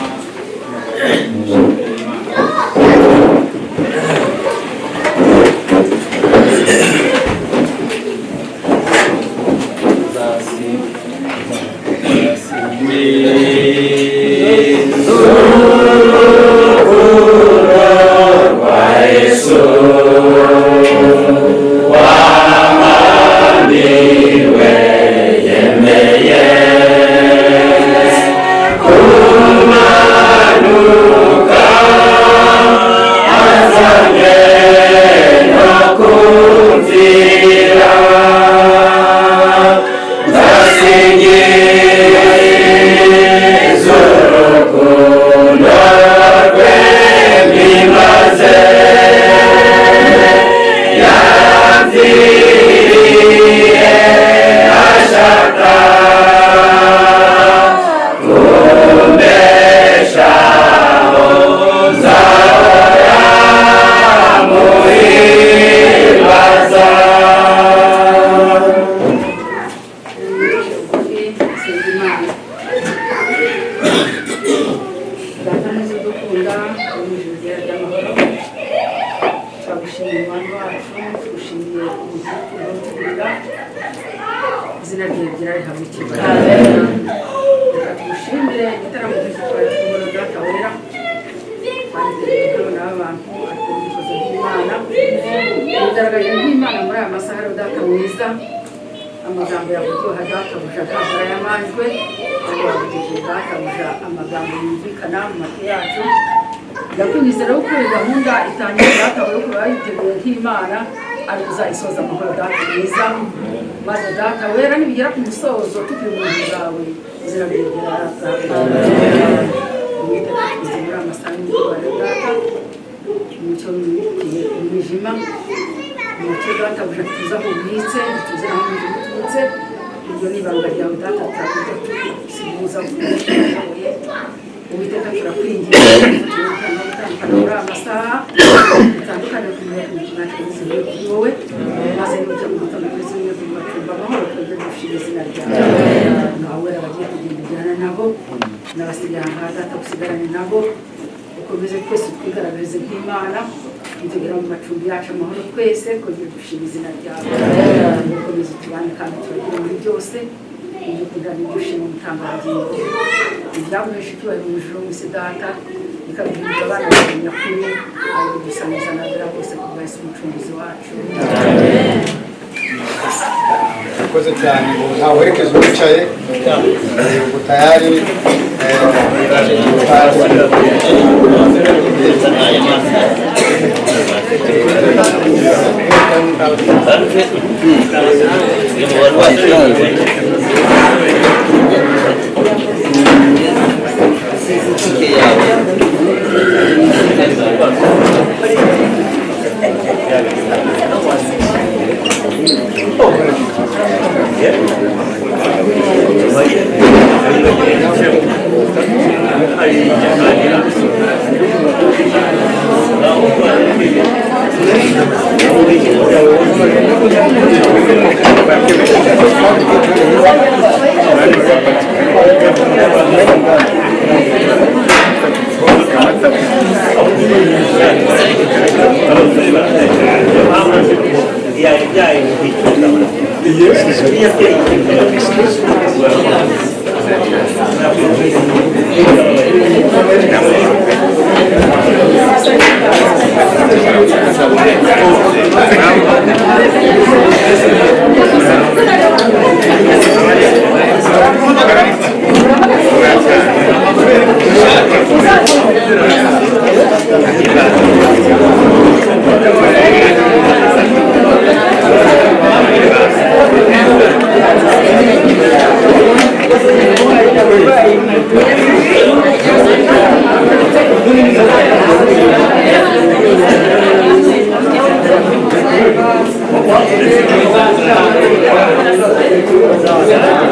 amagambo yavugiwe databuja ntabwo yamanjwe, yavugiye databuja amagambo yumvikana mu matwi yacu. ndakwizera ko gahunda itangira databuja yo kuba yiteguye nk'Imana ari kuzayisoza amahoro data mwiza, maze data wera nibigera ku musozo tukiri mu nzu zawe zirabegera Uwiteka tuzimura amasaha y'umugore data umucyo w'ibitiye umwijima, umucyo databuja tuza aho ubitse tuze aho ubitse. Iryo ni ibanga ryawe data turakuza tusibuza kumushoboye. Uwiteka turakwinginga gutandukana muri amasaha bitandukanye ku muntu n'ikinakiziwe kuri wowe, maze n'ujya mu gitondo kwezi umwe mu macumba amahoro twebwe dushira izina ryawe. Ngawe abagiye kugendana nabo n'abasigaye aha data gusigarane nabo, ukomeze twese twigaragarize nk'Imana, tugera mu macumbi yacu amahoro twese kongera dushira izina ryawe. Ukomeze tubane kandi turagira muri byose ibyo kugana ibyushimo mutangagingo ibyamuhesha icyubahiro mu ijuru mu isi data, bikabwiriza abana bamenya kuri ari gusangiza nabera bose kuba Yesu umucunguzi wacu. Murakoze cyane, ntawe werekeza uwicaye ubu tayari Gracias.